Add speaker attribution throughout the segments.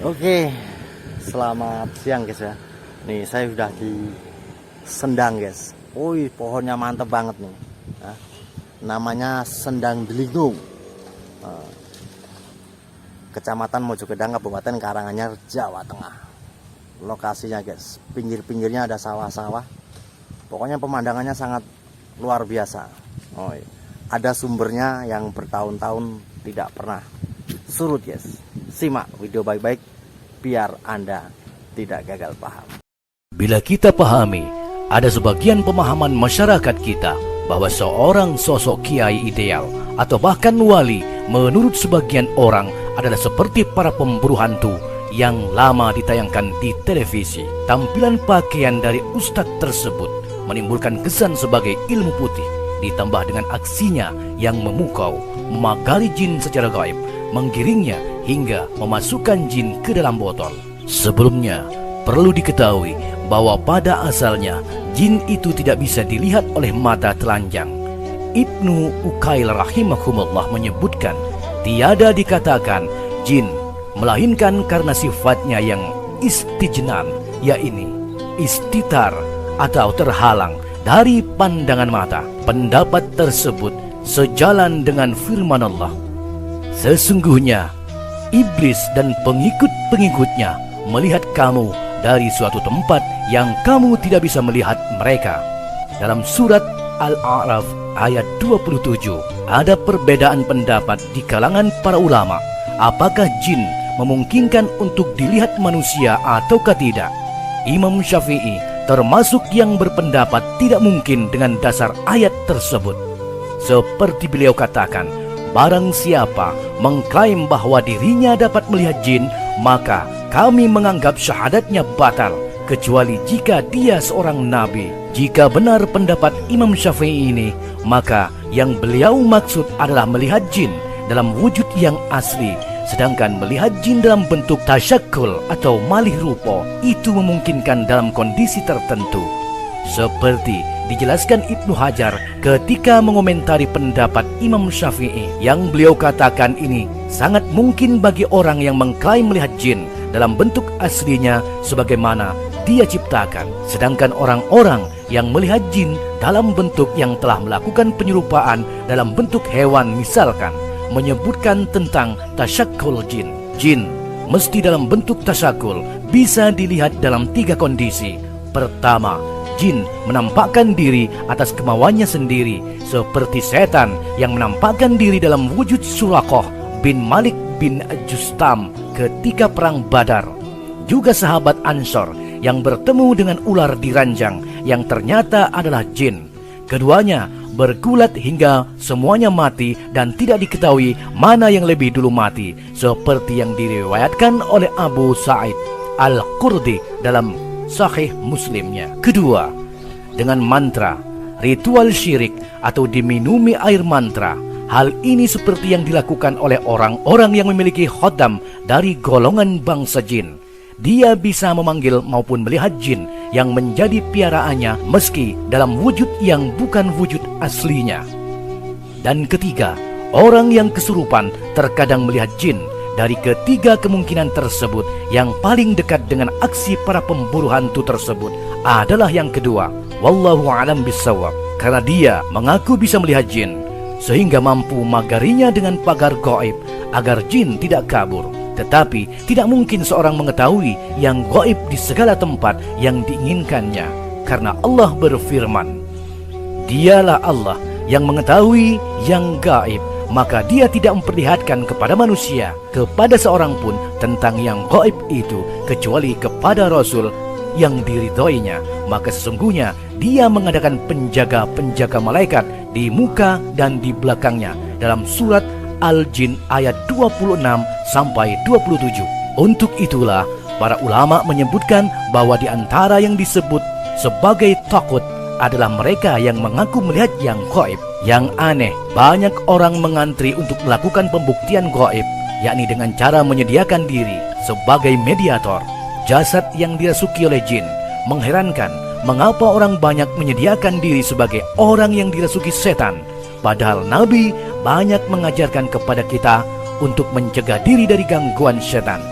Speaker 1: Oke, selamat siang guys ya. Nih saya sudah di Sendang guys. Wih, pohonnya mantep banget nih. Nah, namanya Sendang Delingung, Kecamatan Mojokedang, Kabupaten Karanganyar, Jawa Tengah. Lokasinya guys, pinggir-pinggirnya ada sawah-sawah. Pokoknya pemandangannya sangat luar biasa. Oh, iya. Ada sumbernya yang bertahun-tahun tidak pernah surut guys. Simak video baik-baik biar Anda tidak gagal paham.
Speaker 2: Bila kita pahami, ada sebagian pemahaman masyarakat kita bahwa seorang sosok kiai ideal atau bahkan wali menurut sebagian orang adalah seperti para pemburu hantu yang lama ditayangkan di televisi. Tampilan pakaian dari ustadz tersebut menimbulkan kesan sebagai ilmu putih, ditambah dengan aksinya yang memukau, memagari jin secara gaib, menggiringnya hingga memasukkan jin ke dalam botol. Sebelumnya, perlu diketahui bahwa pada asalnya jin itu tidak bisa dilihat oleh mata telanjang. Ibnu Ukail rahimahumullah menyebutkan, tiada dikatakan jin, melainkan karena sifatnya yang istijnan, yaitu istitar atau terhalang dari pandangan mata. Pendapat tersebut sejalan dengan firman Allah, sesungguhnya iblis dan pengikut-pengikutnya melihat kamu dari suatu tempat yang kamu tidak bisa melihat mereka. Dalam surat Al-A'raf ayat 27 ada perbedaan pendapat di kalangan para ulama, apakah jin memungkinkan untuk dilihat manusia ataukah tidak. Imam Syafi'i termasuk yang berpendapat tidak mungkin dengan dasar ayat tersebut. Seperti beliau katakan, barang siapa mengklaim bahwa dirinya dapat melihat jin, maka kami menganggap syahadatnya batal, kecuali jika dia seorang nabi. Jika benar pendapat Imam Syafi'i ini, maka yang beliau maksud adalah melihat jin dalam wujud yang asli, sedangkan melihat jin dalam bentuk tasyakul atau malih rupa itu memungkinkan dalam kondisi tertentu. Seperti dijelaskan Ibnu Hajar ketika mengomentari pendapat Imam Syafi'i, yang beliau katakan ini sangat mungkin bagi orang yang mengklaim melihat jin dalam bentuk aslinya sebagaimana dia ciptakan, sedangkan orang-orang yang melihat jin dalam bentuk yang telah melakukan penyerupaan dalam bentuk hewan misalkan menyebutkan tentang tasyakul jin. Jin mesti dalam bentuk tasyakul bisa dilihat dalam 3 kondisi. Pertama, jin menampakkan diri atas kemauannya sendiri, seperti setan yang menampakkan diri dalam wujud Surakoh bin Malik bin Justam ketika perang Badar. Juga sahabat Ansor yang bertemu dengan ular di ranjang yang ternyata adalah jin. Keduanya bergulat hingga semuanya mati dan tidak diketahui mana yang lebih dulu mati, seperti yang diriwayatkan oleh Abu Sa'id Al-Qurdi dalam Sahih Muslimnya. Kedua, dengan mantra, ritual syirik atau diminumi air mantra. Hal ini seperti yang dilakukan oleh orang-orang yang memiliki khodam dari golongan bangsa jin. Dia bisa memanggil maupun melihat jin yang menjadi piaraannya meski dalam wujud yang bukan wujud aslinya. Dan ketiga, orang yang kesurupan terkadang melihat jin. Dari ketiga kemungkinan tersebut, yang paling dekat dengan aksi para pemburu hantu tersebut adalah yang kedua. Wallahu a'lam bissawab. Karena dia mengaku bisa melihat jin, sehingga mampu magarinya dengan pagar gaib agar jin tidak kabur. Tetapi tidak mungkin seorang mengetahui yang gaib di segala tempat yang diinginkannya, karena Allah berfirman, dialah Allah yang mengetahui yang gaib, maka dia tidak memperlihatkan kepada manusia, kepada seorang pun tentang yang gaib itu, kecuali kepada Rasul yang diridhoinya. Maka sesungguhnya dia mengadakan penjaga-penjaga malaikat di muka dan di belakangnya, dalam surat Al-Jin ayat 26 sampai 27. Untuk itulah para ulama menyebutkan bahwa di antara yang disebut sebagai takut adalah mereka yang mengaku melihat yang gaib. Yang aneh, banyak orang mengantri untuk melakukan pembuktian gaib, yakni dengan cara menyediakan diri sebagai mediator, jasad yang dirasuki oleh jin. Mengherankan, mengapa orang banyak menyediakan diri sebagai orang yang dirasuki setan, padahal Nabi banyak mengajarkan kepada kita untuk mencegah diri dari gangguan setan.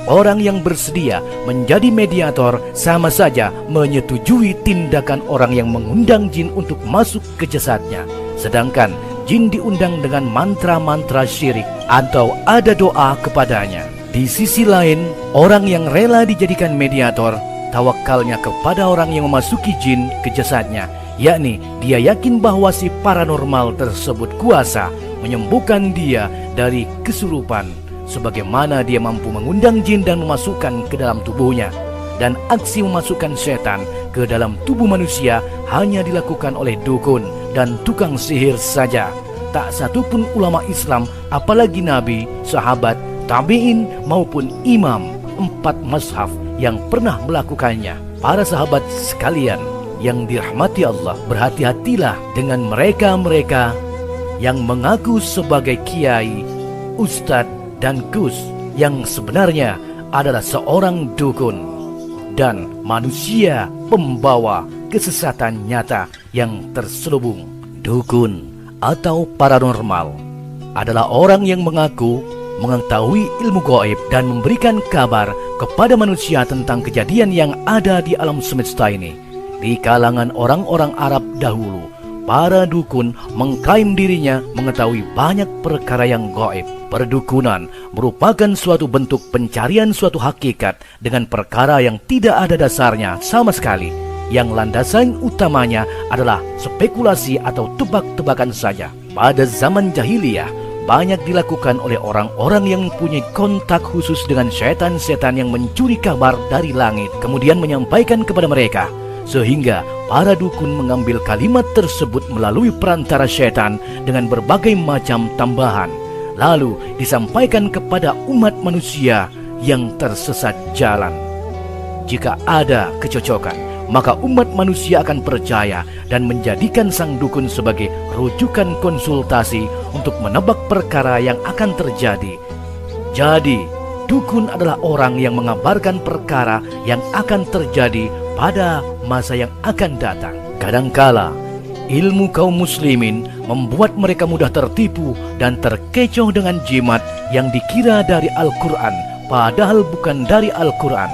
Speaker 2: Orang yang bersedia menjadi mediator sama saja menyetujui tindakan orang yang mengundang jin untuk masuk ke jasadnya. Sedangkan jin diundang dengan mantra-mantra syirik atau ada doa kepadanya. Di sisi lain, orang yang rela dijadikan mediator tawakalnya kepada orang yang memasuki jin ke jasadnya, yakni dia yakin bahwa si paranormal tersebut kuasa menyembuhkan dia dari kesurupan, sebagaimana dia mampu mengundang jin dan memasukkan ke dalam tubuhnya. Dan aksi memasukkan setan ke dalam tubuh manusia hanya dilakukan oleh dukun dan tukang sihir saja. Tak satupun ulama Islam, apalagi nabi, sahabat, tabi'in maupun imam 4 mazhab yang pernah melakukannya. Para sahabat sekalian yang dirahmati Allah, berhati-hatilah dengan mereka-mereka yang mengaku sebagai kiai, ustadz, dan gus, yang sebenarnya adalah seorang dukun dan manusia pembawa kesesatan nyata yang terselubung. Dukun atau paranormal adalah orang yang mengaku mengetahui ilmu gaib dan memberikan kabar kepada manusia tentang kejadian yang ada di alam semesta ini. Di kalangan orang-orang Arab dahulu, para dukun mengklaim dirinya mengetahui banyak perkara yang gaib. Perdukunan merupakan suatu bentuk pencarian suatu hakikat dengan perkara yang tidak ada dasarnya sama sekali, yang landasan utamanya adalah spekulasi atau tebak-tebakan saja. Pada zaman jahiliyah, banyak dilakukan oleh orang-orang yang mempunyai kontak khusus dengan setan-setan yang mencuri kabar dari langit, kemudian menyampaikan kepada mereka, sehingga para dukun mengambil kalimat tersebut melalui perantara setan dengan berbagai macam tambahan, lalu disampaikan kepada umat manusia yang tersesat jalan. Jika ada kecocokan, maka umat manusia akan percaya dan menjadikan sang dukun sebagai rujukan konsultasi untuk menebak perkara yang akan terjadi. Jadi, dukun adalah orang yang mengabarkan perkara yang akan terjadi pada masa yang akan datang. Kadangkala, ilmu kaum muslimin membuat mereka mudah tertipu dan terkecoh dengan jimat yang dikira dari Al-Quran, padahal bukan dari Al-Quran.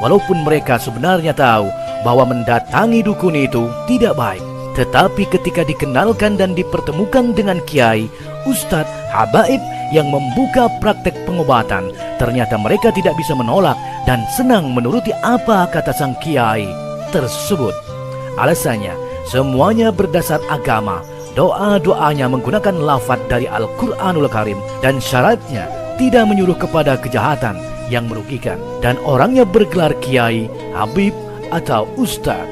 Speaker 2: Walaupun mereka sebenarnya tahu bahwa mendatangi dukun itu tidak baik, tetapi ketika dikenalkan dan dipertemukan dengan kiai, ustadz, habaib yang membuka praktek pengobatan, ternyata mereka tidak bisa menolak dan senang menuruti apa kata sang kiai tersebut. Alasannya, semuanya berdasar agama, doa-doanya menggunakan lafaz dari Al-Quranul Karim, dan syaratnya tidak menyuruh kepada kejahatan yang merugikan, dan orangnya bergelar kiai, habib, atau ustaz.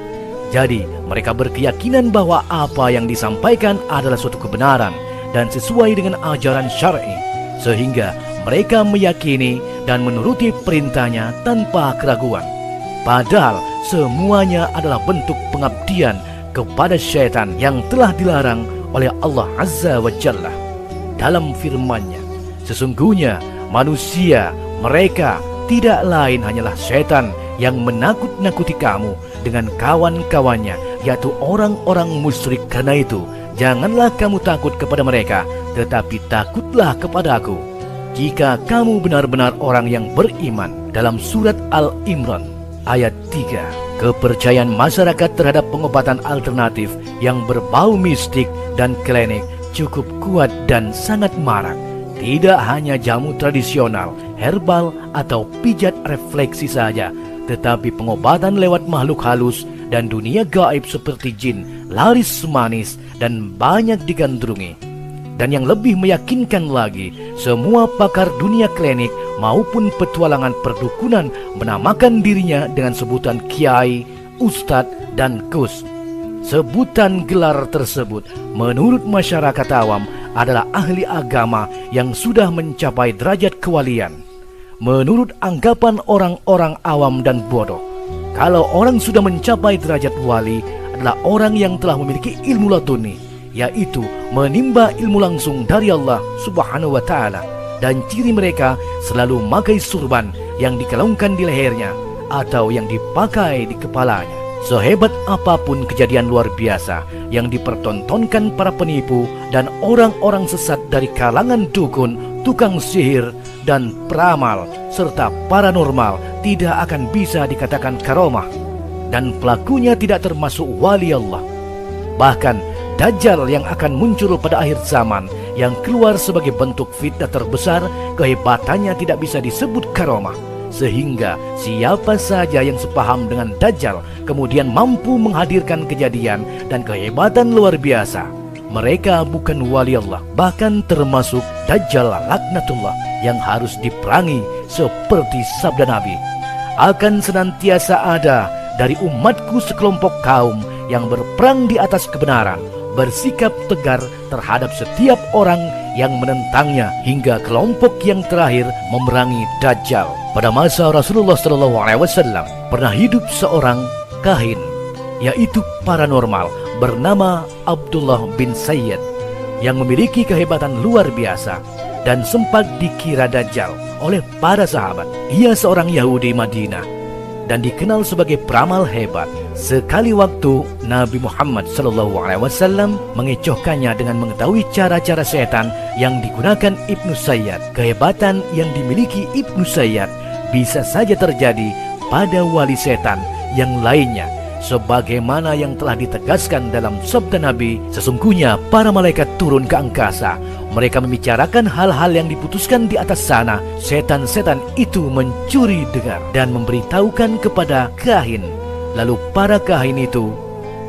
Speaker 2: Jadi mereka berkeyakinan bahwa apa yang disampaikan adalah suatu kebenaran dan sesuai dengan ajaran syar'i, sehingga mereka meyakini dan menuruti perintahnya tanpa keraguan. Padahal semuanya adalah bentuk pengabdian kepada syaitan yang telah dilarang oleh Allah Azza wa Jalla. Dalam firman-Nya, sesungguhnya manusia mereka tidak lain hanyalah syaitan yang menakut-nakuti kamu dengan kawan-kawannya, yaitu orang-orang musyrik. Karena itu, janganlah kamu takut kepada mereka, tetapi takutlah kepada-Aku, jika kamu benar-benar orang yang beriman. Dalam surat Al-Imran ayat 3, kepercayaan masyarakat terhadap pengobatan alternatif yang berbau mistik dan klinik cukup kuat dan sangat marak. Tidak hanya jamu tradisional, herbal, atau pijat refleksi saja, tetapi pengobatan lewat makhluk halus dan dunia gaib seperti jin laris manis dan banyak digandrungi. Dan yang lebih meyakinkan lagi, semua pakar dunia klinik maupun petualangan perdukunan menamakan dirinya dengan sebutan kiai, ustadz, dan gus. Sebutan gelar tersebut menurut masyarakat awam adalah ahli agama yang sudah mencapai derajat kewalian. Menurut anggapan orang-orang awam dan bodoh, kalau orang sudah mencapai derajat wali adalah orang yang telah memiliki ilmu laduni, yaitu menimba ilmu langsung dari Allah Subhanahu wa Ta'ala. Dan ciri mereka selalu memakai surban yang dikelongkan di lehernya atau yang dipakai di kepalanya. Sehebat apapun kejadian luar biasa yang dipertontonkan para penipu dan orang-orang sesat dari kalangan dukun, tukang sihir, dan peramal, serta paranormal tidak akan bisa dikatakan karomah, dan pelakunya tidak termasuk wali Allah. Bahkan Dajjal yang akan muncul pada akhir zaman, yang keluar sebagai bentuk fitnah terbesar, kehebatannya tidak bisa disebut karomah. Sehingga siapa saja yang sepaham dengan Dajjal kemudian mampu menghadirkan kejadian dan kehebatan luar biasa, mereka bukan wali Allah, bahkan termasuk Dajjal laknatullah yang harus diperangi. Seperti sabda Nabi, akan senantiasa ada dari umatku sekelompok kaum yang berperang di atas kebenaran, bersikap tegar terhadap setiap orang yang menentangnya, hingga kelompok yang terakhir memerangi Dajjal. Pada masa Rasulullah SAW pernah hidup seorang kahin, yaitu paranormal, bernama Abdullah bin Sayyid, yang memiliki kehebatan luar biasa dan sempat dikira Dajjal oleh para sahabat. Ia seorang Yahudi Madinah dan dikenal sebagai peramal hebat. Sekali waktu Nabi Muhammad SAW mengecohkannya dengan mengetahui cara-cara setan yang digunakan Ibnu Sayyad. Kehebatan yang dimiliki Ibnu Sayyad bisa saja terjadi pada wali setan yang lainnya, sebagaimana yang telah ditegaskan dalam sabda Nabi, sesungguhnya para malaikat turun ke angkasa, mereka membicarakan hal-hal yang diputuskan di atas sana. Setan-setan itu mencuri dengar dan memberitahukan kepada kahin. Lalu para kahin itu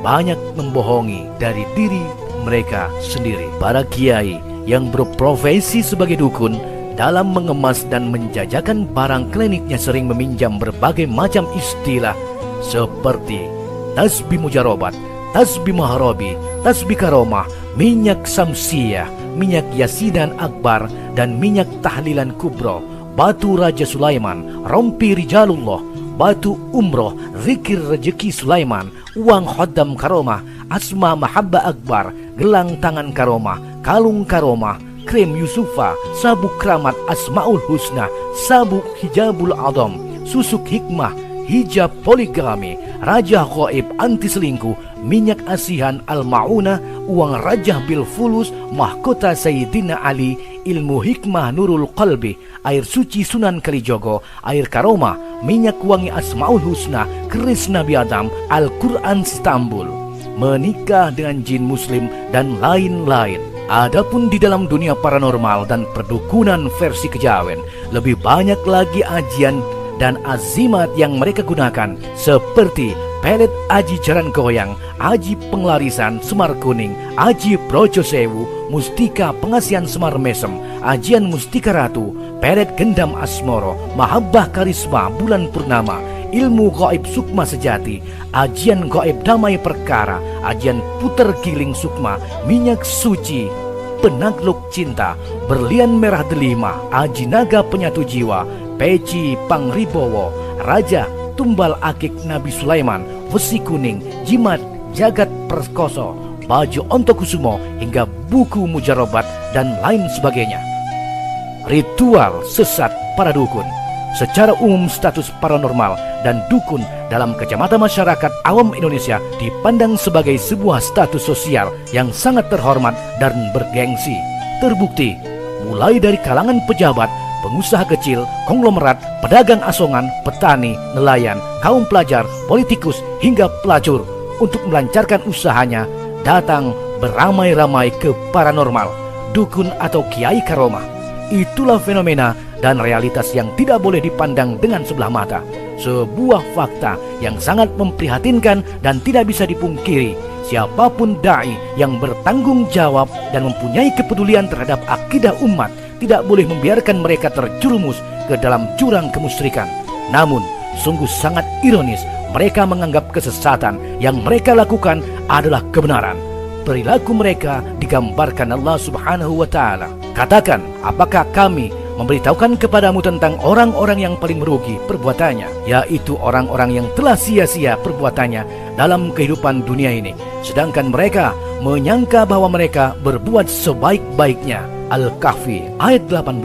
Speaker 2: banyak membohongi dari diri mereka sendiri. Para kiai yang berprofesi sebagai dukun dalam mengemas dan menjajakan barang kliniknya sering meminjam berbagai macam istilah seperti tasbih mujarobat, tasbih maharabi, tasbih karomah, minyak samsiyah, minyak yasinan akbar, dan minyak tahlilan kubro, batu Raja Sulaiman, rompi rijalullah, batu umroh, zikir rezeki Sulaiman, uang khaddam karomah, asma mahabba akbar, gelang tangan karomah, kalung karomah, krim Yusufa, sabuk keramat asmaul husna, sabuk hijabul adam, susuk hikmah, hijab poligami, raja ghaib anti selingkuh, minyak asihan al-ma'una, uang rajah bil fulus, mahkota Sayyidina Ali, ilmu hikmah nurul qalbi, air suci Sunan Kalijogo, air karomah, minyak wangi asmaul husna, keris Nabi Adam, Al-Quran Istanbul, menikah dengan jin muslim, dan lain-lain. Adapun di dalam dunia paranormal dan perdukunan versi kejawen, lebih banyak lagi ajian dan azimat yang mereka gunakan, seperti pelet aji jaran goyang, aji penglarisan Semar Kuning, aji Projo Sewu, mustika pengasihan Semar Mesem, ajian mustika ratu, pelet gendam asmoro, mahabbah karisma bulan purnama, ilmu gaib sukma sejati, ajian gaib damai perkara, ajian puter giling sukma, minyak suci penakluk cinta, berlian merah delima, aji naga penyatu jiwa, peci pangribowo, raja tumbal akik Nabi Sulaiman, besi kuning, jimat jagat perkoso, baju ontokusumo, hingga buku mujarobat dan lain sebagainya. Ritual sesat para dukun. Secara umum status paranormal dan dukun dalam kacamata masyarakat awam Indonesia dipandang sebagai sebuah status sosial yang sangat terhormat dan bergengsi. Terbukti mulai dari kalangan pejabat, pengusaha kecil, konglomerat, pedagang asongan, petani, nelayan, kaum pelajar, politikus, hingga pelacur untuk melancarkan usahanya datang beramai-ramai ke paranormal, dukun atau kiai karomah. Itulah fenomena dan realitas yang tidak boleh dipandang dengan sebelah mata. Sebuah fakta yang sangat memprihatinkan dan tidak bisa dipungkiri. Siapapun da'i yang bertanggung jawab dan mempunyai kepedulian terhadap akidah umat tidak boleh membiarkan mereka terjerumus ke dalam jurang kemusyrikan. Namun, sungguh sangat ironis, mereka menganggap kesesatan yang mereka lakukan adalah kebenaran. Perilaku mereka digambarkan Allah Subhanahu wa Ta'ala. Katakan, apakah kami memberitahukan kepadamu tentang orang-orang yang paling merugi perbuatannya, yaitu orang-orang yang telah sia-sia perbuatannya dalam kehidupan dunia ini, sedangkan mereka menyangka bahwa mereka berbuat sebaik-baiknya. Al-Kahfi ayat 18.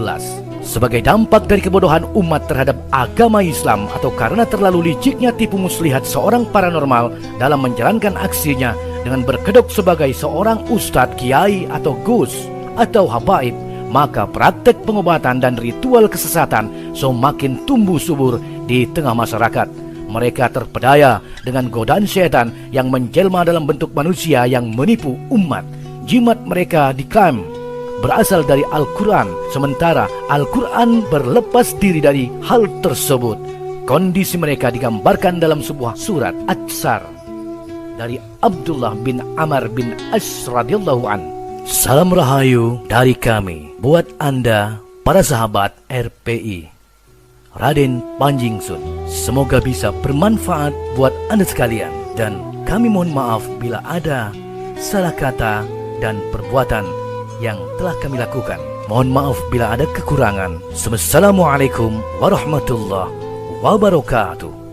Speaker 2: Sebagai dampak dari kebodohan umat terhadap agama Islam atau karena terlalu liciknya tipu muslihat seorang paranormal dalam menjalankan aksinya dengan berkedok sebagai seorang ustadz, kiai atau gus atau habaib, maka praktek pengobatan dan ritual kesesatan semakin tumbuh subur di tengah masyarakat. Mereka terpedaya dengan godaan setan yang menjelma dalam bentuk manusia yang menipu umat. Jimat mereka diklaim berasal dari Al-Quran, sementara Al-Quran berlepas diri dari hal tersebut. Kondisi mereka digambarkan dalam sebuah surat At-Tsar dari Abdullah bin Amr bin As radhiyallahu an. Salam rahayu dari kami buat Anda para sahabat RPI. Raden Panjingsun. Semoga bisa bermanfaat buat Anda sekalian, dan kami mohon maaf bila ada salah kata dan perbuatan yang telah kami lakukan. Mohon maaf bila ada kekurangan. Wassalamualaikum warahmatullahi wabarakatuh.